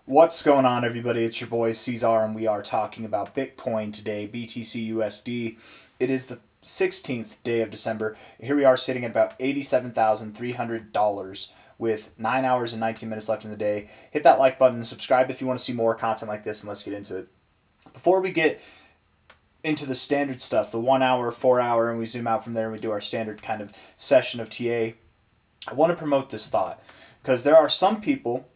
What's going on, everybody? It's your boy C-Zar, and we are talking about Bitcoin today, BTC USD. It is the 16th day of December. Here we are sitting at about $87,300 with 9 hours and 19 minutes left in the day. Hit that like button and subscribe if you want to see more content like this, and let's get into it. Before we get into the standard stuff, the 1 hour, 4 hour, and we zoom out from there and we do our standard kind of session of TA, I want to promote this thought because there are some people.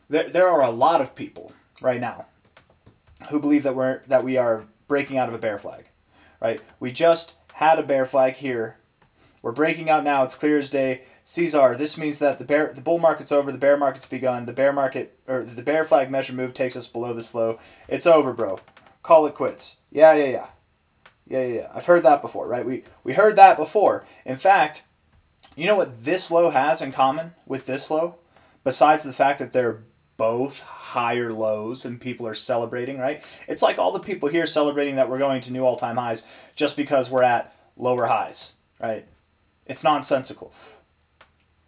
There are a lot of people right now who believe that we are breaking out of a bear flag, right? We just had a bear flag here. We're breaking out now. It's clear as day. C-Zar, this means that the bull market's over. The bear market's begun. The bear flag measure move takes us below this low. It's over, bro. Call it quits. Yeah. I've heard that before, right? We heard that before. In fact, you know what this low has in common with this low, besides the fact that they're both higher lows and people are celebrating, right? It's like all the people here celebrating that we're going to new all-time highs just because we're at lower highs, right? It's nonsensical.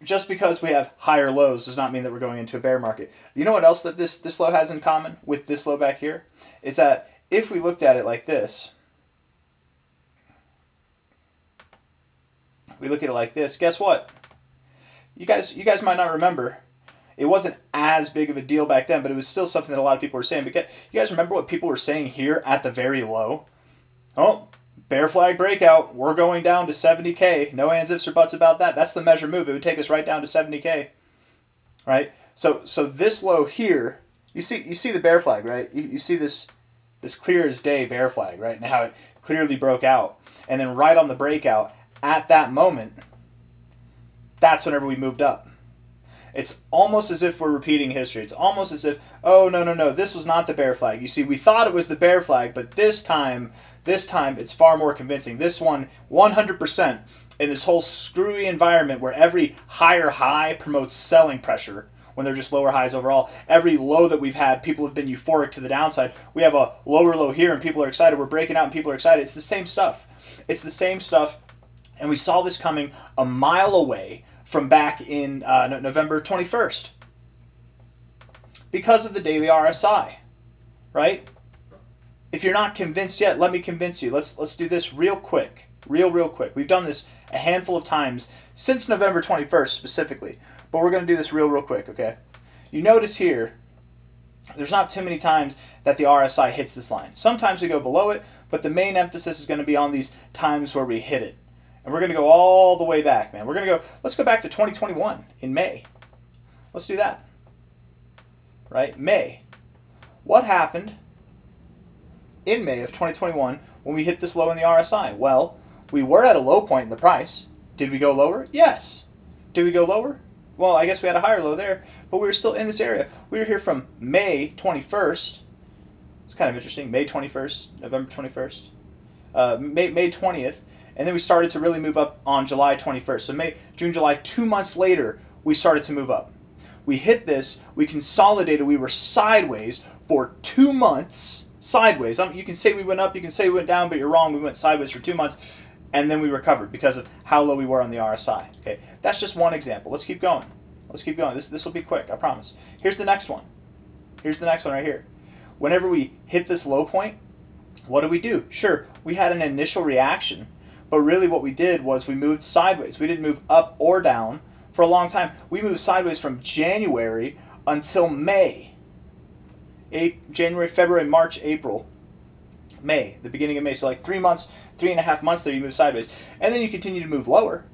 Just because we have higher lows does not mean that we're going into a bear market. You know what else that this low has in common with this low back here? Is that if we looked at it like this, we look at it like this, guess what? You guys might not remember. It wasn't as big of a deal back then, but it was still something that a lot of people were saying. But you guys remember what people were saying here at the very low? Oh, bear flag breakout. We're going down to 70K. No ands, ifs, or buts about that. That's the measure move. It would take us right down to 70K. Right? So this low here, you see the bear flag, right? You see this clear as day bear flag, right? And how it clearly broke out. And then right on the breakout, at that moment, that's whenever we moved up. It's almost as if we're repeating history. It's almost as if, oh, no, this was not the bear flag. You see, we thought it was the bear flag, but this time it's far more convincing. This one, 100%, in this whole screwy environment where every higher high promotes selling pressure when they're just lower highs overall. Every low that we've had, people have been euphoric to the downside. We have a lower low here, and people are excited. We're breaking out, and people are excited. It's the same stuff. And we saw this coming a mile away from back in November 21st because of the daily RSI, right? If you're not convinced yet, let me convince you. Let's do this real quick, real quick. We've done this a handful of times since November 21st specifically, but we're going to do this real quick, okay? You notice here, there's not too many times that the RSI hits this line. Sometimes we go below it, but the main emphasis is going to be on these times where we hit it. And we're going to go all the way back, man. Let's go back to 2021 in May. Let's do that. Right? May. What happened in May of 2021 when we hit this low in the RSI? Well, we were at a low point in the price. Did we go lower? Yes. Did we go lower? Well, I guess we had a higher low there, but we were still in this area. We were here from May 21st. It's kind of interesting. May 21st, November 21st, May 20th. And then we started to really move up on July 21st. So May, June, July, 2 months later, we started to move up. We hit this, we consolidated, we were sideways for 2 months. Sideways. You can say we went up, you can say we went down, but you're wrong. We went sideways for 2 months, and then we recovered because of how low we were on the RSI. Okay, that's just one example. Let's keep going. This will be quick, I promise. Here's the next one. Here's the next one right here. Whenever we hit this low point, what do we do? Sure, we had an initial reaction. But really what we did was we moved sideways. We didn't move up or down for a long time. We moved sideways from January until May. January, February, March, April, May, the beginning of May. So like 3 months, 3.5 months there you move sideways. And then you continue to move lower.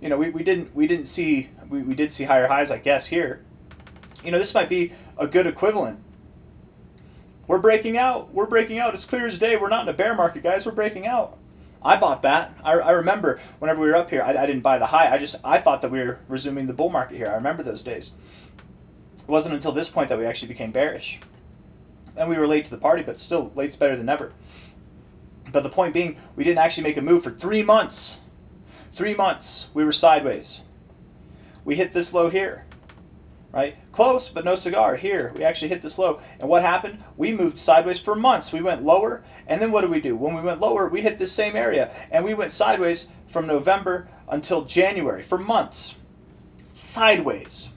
You know, we did see higher highs, I guess, here. You know, this might be a good equivalent. We're breaking out. It's clear as day. We're not in a bear market, guys. We're breaking out. I bought that. I remember whenever we were up here, I didn't buy the high. I thought that we were resuming the bull market here. I remember those days. It wasn't until this point that we actually became bearish. And we were late to the party, but still, late's better than never. But the point being, we didn't actually make a move for 3 months. 3 months, we were sideways. We hit this low here. Right? Close, but no cigar. Here, we actually hit this low. And what happened? We moved sideways for months. We went lower, and then what did we do? When we went lower, we hit this same area, and we went sideways from November until January for months. Sideways.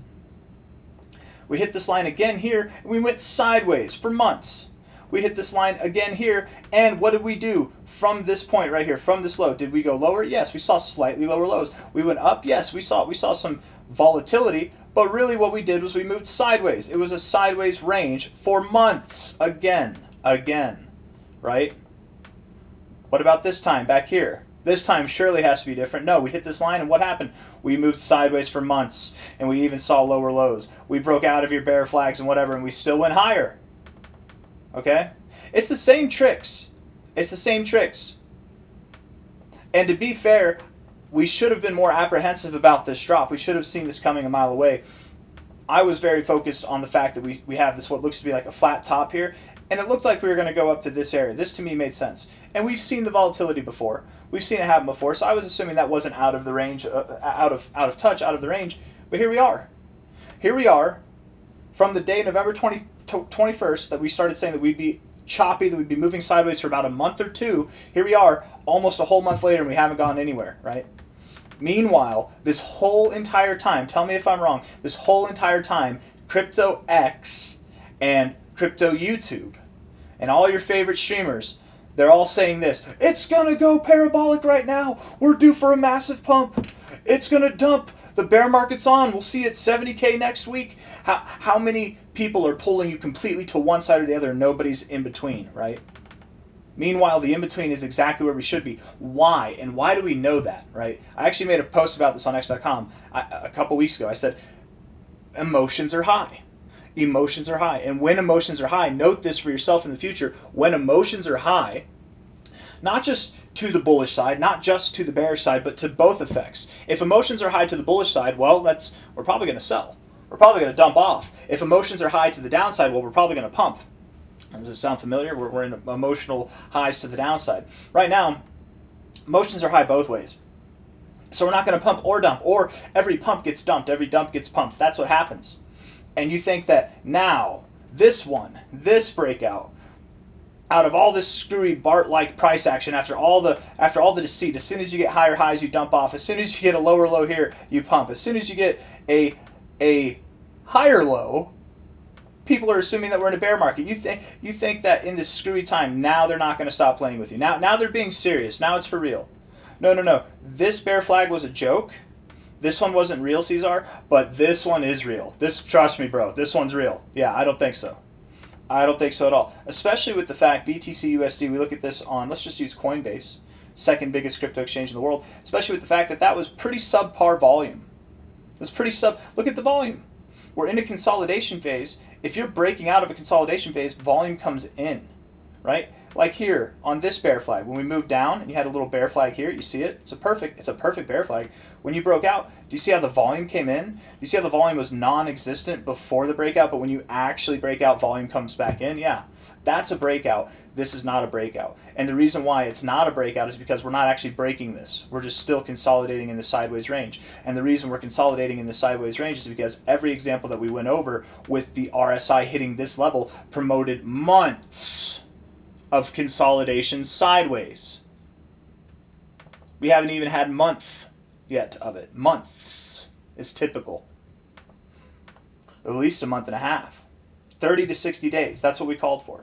We hit this line again here, and we went sideways for months. We hit this line again here, and what did we do from this point right here, from this low? Did we go lower? Yes, we saw slightly lower lows. We went up? Yes, we saw some volatility, but really what we did was we moved sideways. It was a sideways range for months again, right? What about this time back here? This time surely has to be different. No, we hit this line, and what happened? We moved sideways for months, and we even saw lower lows. We broke out of your bear flags and whatever, and we still went higher. Okay? It's the same tricks. It's the same tricks. And to be fair, we should have been more apprehensive about this drop. We should have seen this coming a mile away. I was very focused on the fact that we have this, what looks to be like a flat top here, and it looked like we were going to go up to this area. This to me made sense. And we've seen the volatility before. We've seen it happen before, so I was assuming that wasn't out of the range, out of touch, out of the range. But here we are. Here we are from the day November 21st that we started saying that we'd be choppy, that we'd be moving sideways for about a month or two. Here we are almost a whole month later, and we haven't gone anywhere, right? Meanwhile, this whole entire time, tell me if I'm wrong, this whole entire time, Crypto X and Crypto YouTube and all your favorite streamers, they're all saying this: it's gonna go parabolic right now. We're due for a massive pump. It's gonna dump. The bear market's on. We'll see it 70K next week. How many people are pulling you completely to one side or the other? Nobody's in between, right? Meanwhile, the in-between is exactly where we should be. Why? And why do we know that, right? I actually made a post about this on X.com a couple weeks ago. I said, emotions are high. Emotions are high. And when emotions are high, note this for yourself in the future, when emotions are high, not just to the bullish side, not just to the bearish side, but to both effects. If emotions are high to the bullish side, well, we're probably going to sell. We're probably going to dump off. If emotions are high to the downside, well, we're probably going to pump. Does it sound familiar? We're in emotional highs to the downside. Right now, emotions are high both ways. So we're not going to pump or dump, or every pump gets dumped, every dump gets pumped. That's what happens. And you think that now, this breakout, out of all this screwy Bart-like price action, after all the deceit, as soon as you get higher highs, you dump off. As soon as you get a lower low here, you pump. As soon as you get a higher low, people are assuming that we're in a bear market. You think that in this screwy time, now they're not going to stop playing with you. Now they're being serious. Now it's for real. No. This bear flag was a joke. This one wasn't real, C-Zar, but this one is real. Trust me, bro, this one's real. Yeah, I don't think so. I don't think so at all. Especially with the fact BTC USD, we look at this on, let's just use Coinbase, second biggest crypto exchange in the world, especially with the fact that was pretty subpar volume. That's pretty look at the volume. We're in a consolidation phase. If you're breaking out of a consolidation phase, volume comes in, right? Like here on this bear flag, when we moved down and you had a little bear flag here, you see it? It's a perfect bear flag. When you broke out, do you see how the volume came in? Do you see how the volume was non-existent before the breakout, but when you actually break out, volume comes back in? Yeah, that's a breakout. This is not a breakout. And the reason why it's not a breakout is because we're not actually breaking this. We're just still consolidating in the sideways range. And the reason we're consolidating in the sideways range is because every example that we went over with the RSI hitting this level promoted months of consolidation sideways. We haven't even had month yet of it. Months is typical. At least a month and a half. 30 to 60 days. That's what we called for.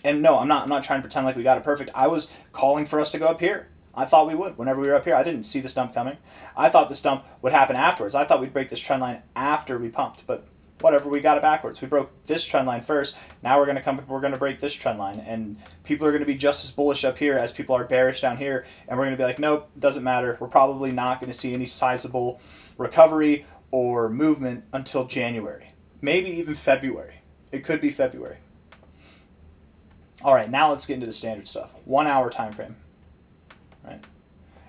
And no, I'm not trying to pretend like we got it perfect. I was calling for us to go up here. I thought we would whenever we were up here. I didn't see this dump coming. I thought this dump would happen afterwards. I thought we'd break this trend line after we pumped, but whatever, we got it backwards. We broke this trend line first. Now we're going to break this trend line, and people are going to be just as bullish up here as people are bearish down here, and we're going to be like, nope, doesn't matter. We're probably not going to see any sizable recovery or movement until January, maybe even February. It could be February. All right, now let's get into the standard stuff. 1 hour time frame. Right.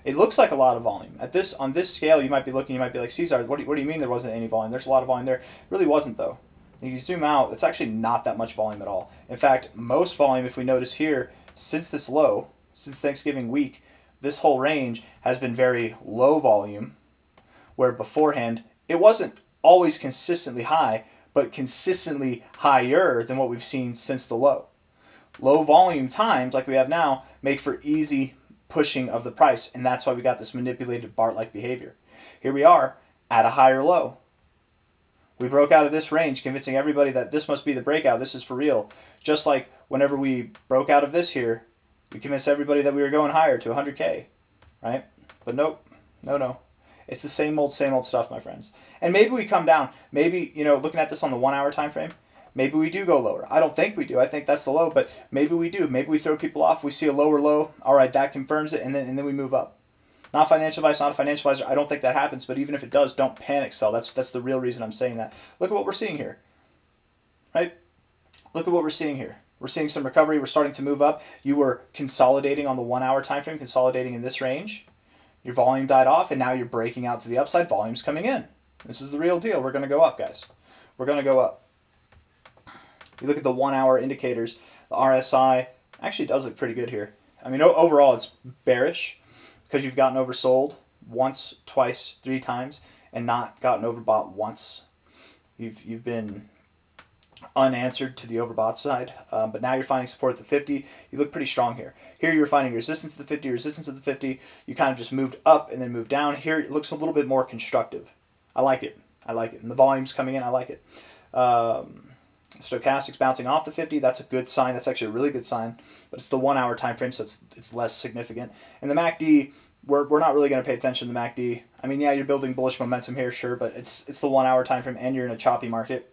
It looks like a lot of volume. On this scale, you might be like, C-Zar, what do you mean there wasn't any volume? There's a lot of volume there. It really wasn't, though. If you zoom out, it's actually not that much volume at all. In fact, most volume, if we notice here, since this low, since Thanksgiving week, this whole range has been very low volume, where beforehand, it wasn't always consistently high, but consistently higher than what we've seen since the low. Low volume times, like we have now, make for easy pushing of the price, and that's why we got this manipulated Bart-like behavior. Here we are at a higher low. We broke out of this range, convincing everybody that this must be the breakout. This is for real. Just like whenever we broke out of this here, we convinced everybody that we were going higher to 100K, right? But nope, no. It's the same old stuff, my friends. And maybe we come down. Maybe, looking at this on the 1 hour time frame, maybe we do go lower. I don't think we do. I think that's the low, but maybe we do. Maybe we throw people off. We see a lower low. All right, that confirms it, and then we move up. Not financial advice, not a financial advisor. I don't think that happens, but even if it does, don't panic sell. That's the real reason I'm saying that. Look at what we're seeing here, right? Look at what we're seeing here. We're seeing some recovery. We're starting to move up. You were consolidating on the 1 hour time frame, consolidating in this range. Your volume died off, and now you're breaking out to the upside. Volume's coming in. This is the real deal. We're going to go up, guys. We're going to go up. You look at the 1 hour indicators. The RSI actually does look pretty good here. I mean, overall, it's bearish because you've gotten oversold once, twice, 3 times, and not gotten overbought once. You've been unanswered to the overbought side, but now you're finding support at the 50. You look pretty strong here. Here you're finding resistance to the 50, resistance to the 50. You kind of just moved up and then moved down. Here it looks a little bit more constructive. I like it. I like it. And the volume's coming in. I like it. Stochastics bouncing off the 50. That's a good sign. That's actually a really good sign. But it's the 1 hour time frame, so it's less significant. And the MACD, we're not really going to pay attention to the MACD. I mean, yeah, you're building bullish momentum here, sure, but it's the 1 hour time frame, and you're in a choppy market.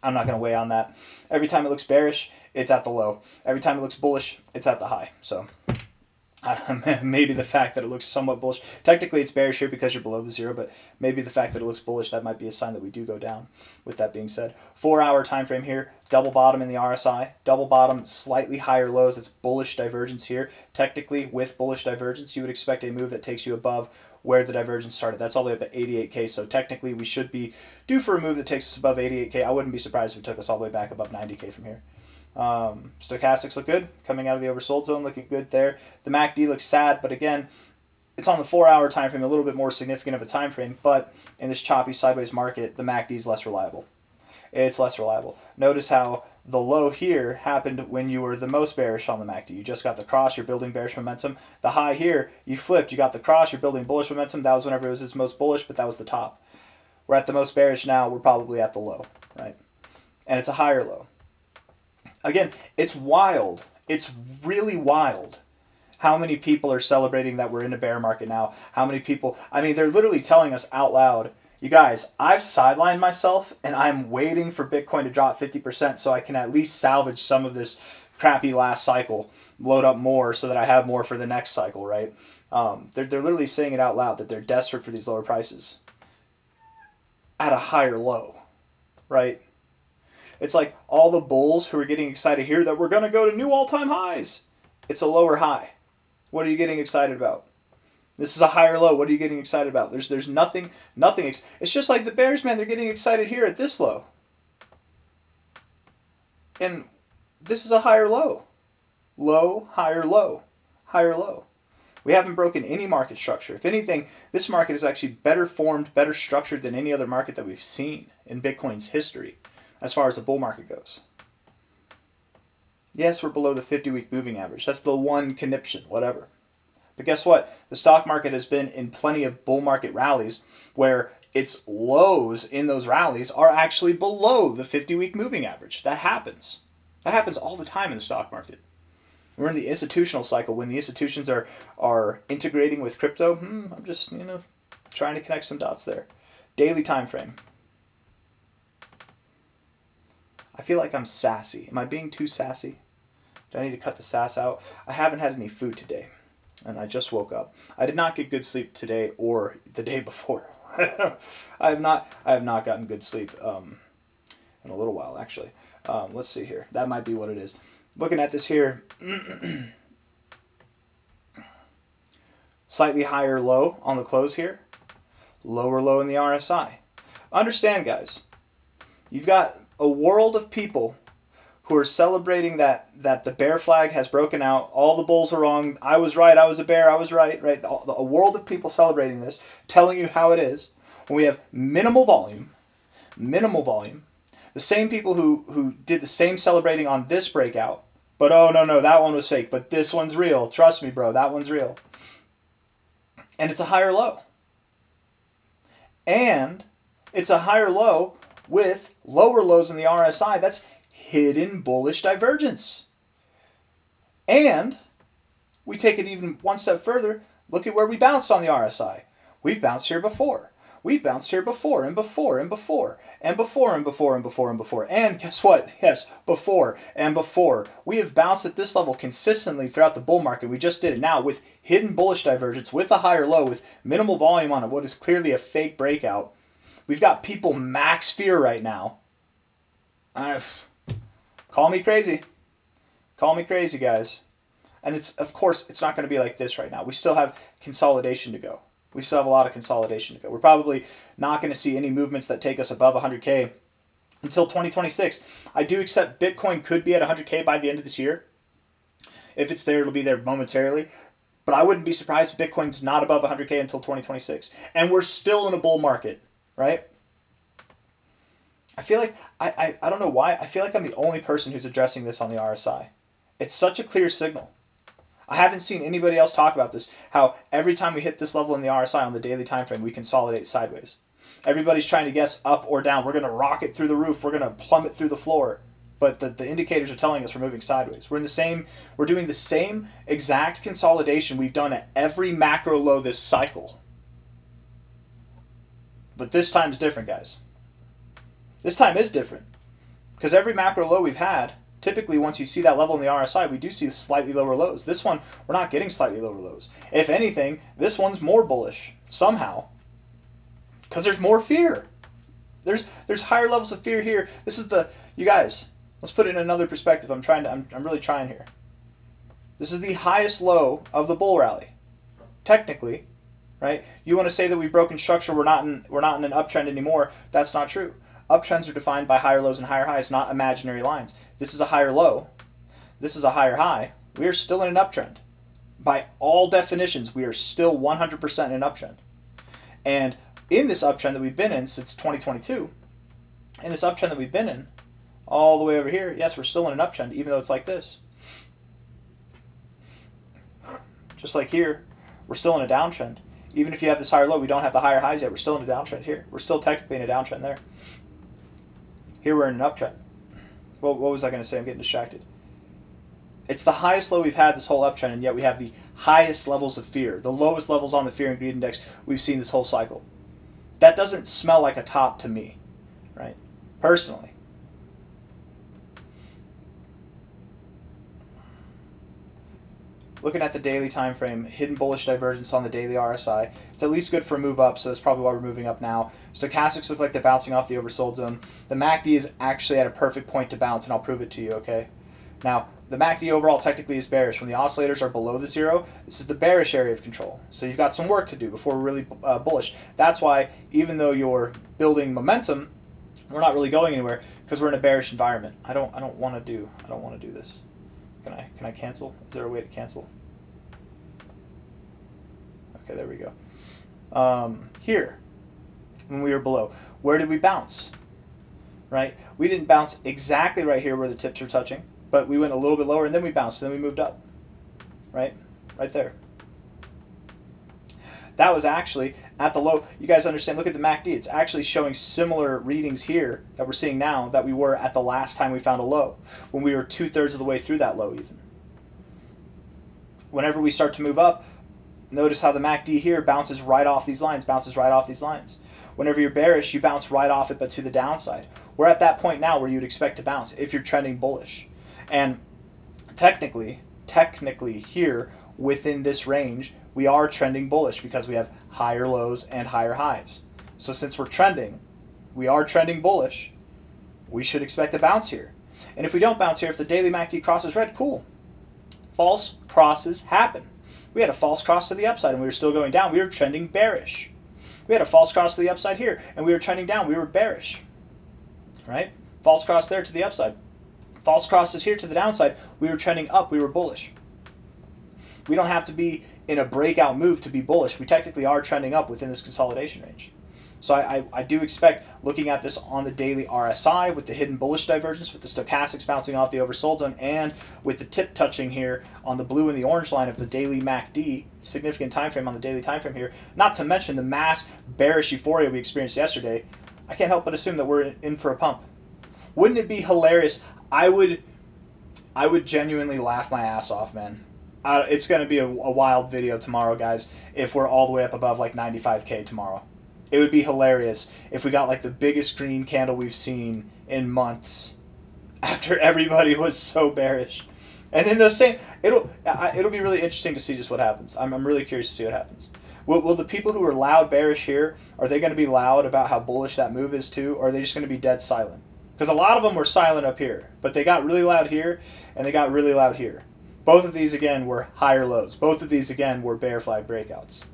I'm not going to weigh on that. Every time it looks bearish, it's at the low. Every time it looks bullish, it's at the high. So maybe the fact that it looks somewhat bullish. Technically, it's bearish here because you're below the zero, but maybe the fact that it looks bullish, that might be a sign that we do go down. With that being said, 4 hour time frame here, double bottom in the RSI, double bottom, slightly higher lows. It's bullish divergence here. Technically, with bullish divergence, you would expect a move that takes you above where the divergence started. That's all the way up at 88K. So technically, we should be due for a move that takes us above 88K. I wouldn't be surprised if it took us all the way back above 90K from here. Stochastics look good, coming out of the oversold zone, looking good there. The MACD looks sad, but again, it's on the 4 hour time frame, a little bit more significant of a time frame, but in this choppy sideways market, the MACD is less reliable. It's less reliable. Notice how the low here happened when you were the most bearish on the MACD. You just got the cross, you're building bearish momentum. The high here, you flipped, you got the cross, you're building bullish momentum. That was whenever it was its most bullish, but that was the top. We're at the most bearish now, we're probably at the low, right? And it's a higher low. Again, it's wild. It's really wild how many people are celebrating that we're in a bear market now. How many people, I mean, they're literally telling us out loud, you guys, I've sidelined myself and I'm waiting for Bitcoin to drop 50% so I can at least salvage some of this crappy last cycle, load up more so that I have more for the next cycle, right? They're literally saying it out loud that they're desperate for these lower prices at a higher low, right? It's like all the bulls who are getting excited here that we're going to go to new all-time highs. It's a lower high. What are you getting excited about? This is a higher low. What are you getting excited about? There's nothing. It's just like the bears, man. They're getting excited here at this low. And this is a higher low. Low, higher low, higher low. We haven't broken any market structure. If anything, this market is actually better formed, better structured than any other market that we've seen in Bitcoin's history as far as the bull market goes. Yes, we're below the 50-week moving average. That's the one conniption, whatever. But guess what? The stock market has been in plenty of bull market rallies where its lows in those rallies are actually below the 50-week moving average. That happens. That happens all the time in the stock market. We're in the institutional cycle when the institutions are integrating with crypto. I'm just, trying to connect some dots there. Daily time frame. I feel like I'm sassy. Am I being too sassy? Do I need to cut the sass out? I haven't had any food today, and I just woke up. I did not get good sleep today or the day before. I have not gotten good sleep in a little while, actually. Let's see here. That might be what it is. Looking at this here, slightly higher low on the close here, lower low in the RSI. Understand, guys, you've got a world of people who are celebrating that the bear flag has broken out. All the bulls are wrong. I was right. I was a bear. I was right. A world of people celebrating this, telling you how it is. When we have minimal volume. The same people who did the same celebrating on this breakout, but oh no, that one was fake. But this one's real. Trust me, bro. That one's real. And it's a higher low. And it's a higher low with lower lows in the RSI. That's hidden bullish divergence. And we take it even one step further. Look at where we bounced on the RSI. We've bounced here before. We've bounced here before and before and before and before and before and before and before. And guess what? Yes, before and before. We have bounced at this level consistently throughout the bull market. We just did it now with hidden bullish divergence, with a higher low, with minimal volume on it, what is clearly a fake breakout. We've got people max fear right now. Call me crazy. Call me crazy, guys. And of course, it's not going to be like this right now. We still have consolidation to go. We still have a lot of consolidation to go. We're probably not going to see any movements that take us above 100K until 2026. I do accept Bitcoin could be at 100K by the end of this year. If it's there, it'll be there momentarily. But I wouldn't be surprised if Bitcoin's not above 100K until 2026. And we're still in a bull market, right? I feel like, I don't know why, I feel like I'm the only person who's addressing this on the RSI. It's such a clear signal. I haven't seen anybody else talk about this, how every time we hit this level in the RSI on the daily time frame, we consolidate sideways. Everybody's trying to guess up or down. We're going to rocket through the roof. We're going to plummet through the floor. But the indicators are telling us we're moving sideways. We're doing the same exact consolidation we've done at every macro low this cycle. But this time is different, guys. This time is different. Because every macro low we've had, typically, once you see that level in the RSI, we do see slightly lower lows. This one, we're not getting slightly lower lows. If anything, this one's more bullish, somehow. Because there's more fear. There's higher levels of fear here. This is you guys, let's put it in another perspective. I'm really trying here. This is the highest low of the bull rally. Technically, right? You want to say that we've broken structure, we're not in an uptrend anymore. That's not true. Uptrends are defined by higher lows and higher highs, not imaginary lines. This is a higher low. This is a higher high. We are still in an uptrend. By all definitions, we are still 100% in an uptrend. And in this uptrend that we've been in since 2022, in this uptrend that we've been in, all the way over here, yes, we're still in an uptrend, even though it's like this. Just like here, we're still in a downtrend. Even if you have this higher low, we don't have the higher highs yet. We're still in a downtrend here. We're still technically in a downtrend there. Here we're in an uptrend. Well, what was I going to say? I'm getting distracted. It's the highest low we've had this whole uptrend, and yet we have the highest levels of fear, the lowest levels on the fear and greed index we've seen this whole cycle. That doesn't smell like a top to me, right? Personally. Looking at the daily time frame, hidden bullish divergence on the daily RSI. It's at least good for a move up, so that's probably why we're moving up now. Stochastics look like they're bouncing off the oversold zone. The MACD is actually at a perfect point to bounce, and I'll prove it to you, okay? Now, the MACD overall technically is bearish. When the oscillators are below the zero, this is the bearish area of control. So you've got some work to do before we're really bullish. That's why, even though you're building momentum, we're not really going anywhere because we're in a bearish environment. I don't want to do this. Can I cancel? Is there a way to cancel? Okay, there we go. Here, when we were below, where did we bounce? Right? We didn't bounce exactly right here where the tips are touching, but we went a little bit lower and then we bounced, and then we moved up. Right? Right there. That was actually at the low. You guys understand, look at the MACD. It's actually showing similar readings here that we're seeing now that we were at the last time we found a low, when we were 2/3 of the way through that low even. Whenever we start to move up, notice how the MACD here bounces right off these lines, Whenever you're bearish, you bounce right off it, but to the downside. We're at that point now where you'd expect to bounce if you're trending bullish. And technically here, within this range, we are trending bullish because we have higher lows and higher highs. So since we are trending bullish, we should expect a bounce here. And if we don't bounce here, if the daily MACD crosses red, cool. False crosses happen. We had a false cross to the upside and we were still going down. We were trending bearish. We had a false cross to the upside here and we were trending down. We were bearish. Right? False cross there to the upside. False crosses here to the downside. We were trending up. We were bullish. We don't have to be in a breakout move to be bullish. We technically are trending up within this consolidation range. So I do expect, looking at this on the daily RSI with the hidden bullish divergence, with the stochastics bouncing off the oversold zone, and with the tip touching here on the blue and the orange line of the daily MACD, significant time frame on the daily time frame here, not to mention the mass bearish euphoria we experienced yesterday, I can't help but assume that we're in for a pump. Wouldn't it be hilarious? I would genuinely laugh my ass off, man. It's going to be a wild video tomorrow, guys, if we're all the way up above like 95K tomorrow. It would be hilarious if we got like the biggest green candle we've seen in months after everybody was so bearish. And then the same, it'll be really interesting to see just what happens. I'm really curious to see what happens. Will the people who are loud bearish here, are they going to be loud about how bullish that move is too, or are they just going to be dead silent? Because a lot of them were silent up here, but they got really loud here, and they got really loud here. Both of these, again, were higher lows. Both of these, again, were bear flag breakouts.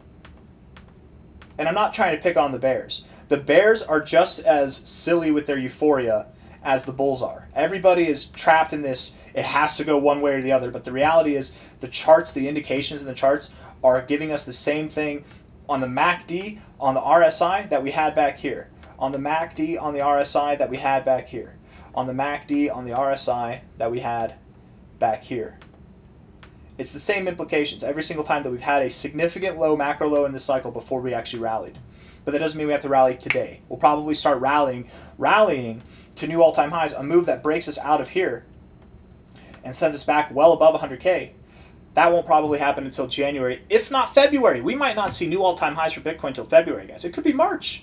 And I'm not trying to pick on the bears. The bears are just as silly with their euphoria as the bulls are. Everybody is trapped in this, it has to go one way or the other, but the reality is the charts, the indications in the charts are giving us the same thing on the MACD, on the RSI that we had back here. On the MACD, on the RSI that we had back here. On the MACD, on the RSI that we had back here. It's the same implications every single time that we've had a significant low, macro low in this cycle before we actually rallied. But that doesn't mean we have to rally today. We'll probably start rallying to new all-time highs, a move that breaks us out of here and sends us back well above 100K. That won't probably happen until January, if not February. We might not see new all-time highs for Bitcoin until February, guys. It could be March.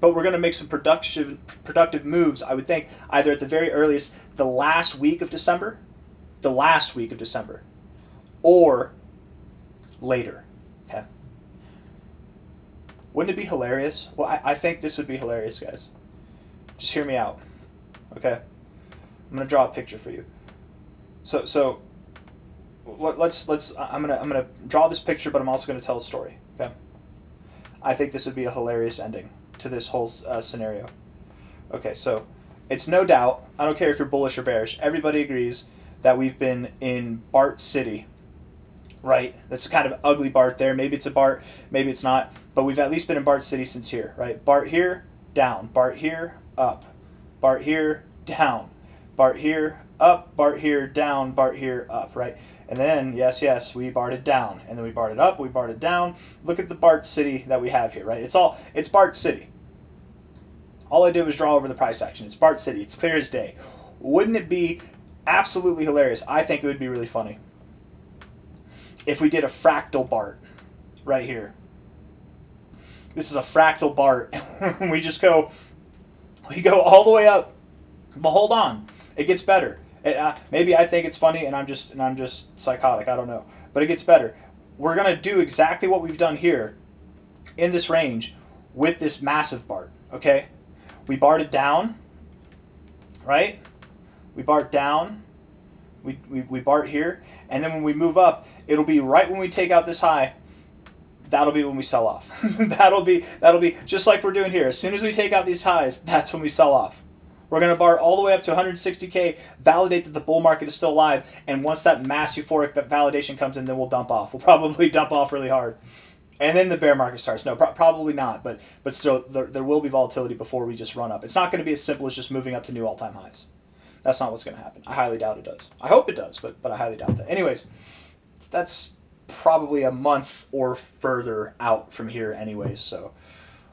But we're going to make some productive moves, I would think, either at the very earliest, the last week of December, or later. Okay. Wouldn't it be hilarious? Well, I think this would be hilarious, guys. Just hear me out. Okay. I'm going to draw a picture for you. So I'm gonna draw this picture, but I'm also going to tell a story. Okay. I think this would be a hilarious ending to this whole scenario. Okay, so it's no doubt, I don't care if you're bullish or bearish, everybody agrees that we've been in Bart City, right? That's kind of ugly Bart there. Maybe it's a Bart, maybe it's not, but we've at least been in Bart City since here, right? Bart here, down. Bart here, up. Bart here, down. Bart here, up. Bart here, down. Bart here, up, right? And then, yes, we barted down. And then we barted up, we barted down. Look at the Bart City that we have here, right? It's Bart City. All I did was draw over the price action. It's Bart City. It's clear as day. Wouldn't it be absolutely hilarious? I think it would be really funny if we did a fractal Bart right here. This is a fractal Bart. We go all the way up. But hold on. It gets better. Maybe I think it's funny and I'm just psychotic. I don't know. But it gets better. We're going to do exactly what we've done here in this range with this massive Bart. Okay? We barred it down. Right? We bart down. We bart here. And then when we move up, it'll be right when we take out this high. That'll be when we sell off. that'll be just like we're doing here. As soon as we take out these highs, that's when we sell off. We're going to bar all the way up to 160K, validate that the bull market is still alive, and once that mass euphoric validation comes in, then we'll dump off. We'll probably dump off really hard. And then the bear market starts. No, probably not, but still, there will be volatility before we just run up. It's not going to be as simple as just moving up to new all-time highs. That's not what's going to happen. I highly doubt it does. I hope it does, but I highly doubt that. Anyways, that's probably a month or further out from here anyways, so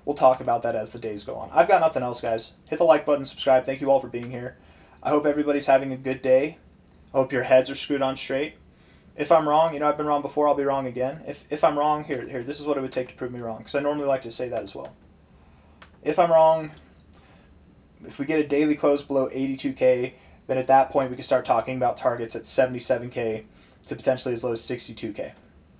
we'll talk about that as the days go on. I've got nothing else, guys. Hit the like button, subscribe. Thank you all for being here. I hope everybody's having a good day. I hope your heads are screwed on straight. If I'm wrong, I've been wrong before, I'll be wrong again. If I'm wrong, here, this is what it would take to prove me wrong, because I normally like to say that as well. If I'm wrong, if we get a daily close below 82K, then at that point we can start talking about targets at 77K to potentially as low as 62K.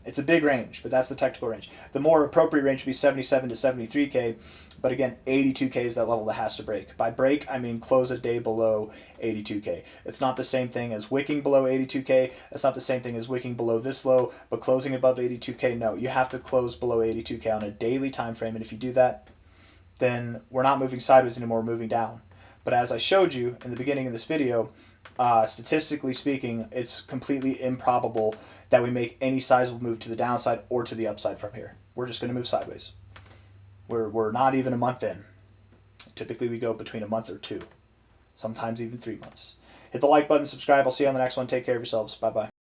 It's a big range, but that's the technical range. The more appropriate range would be 77 to 73K, but again, 82K is that level that has to break. By break, I mean close a day below 82K. It's not the same thing as wicking below 82K. It's not the same thing as wicking below this low, but closing above 82K, no. You have to close below 82K on a daily time frame, and if you do that, then we're not moving sideways anymore, we're moving down. But as I showed you in the beginning of this video, statistically speaking, it's completely improbable that we make any sizable move to the downside or to the upside from here. We're just going to move sideways. We're not even a month in. Typically we go between a month or two, sometimes even 3 months. Hit the like button, subscribe. I'll see you on the next one. Take care of yourselves. Bye-bye.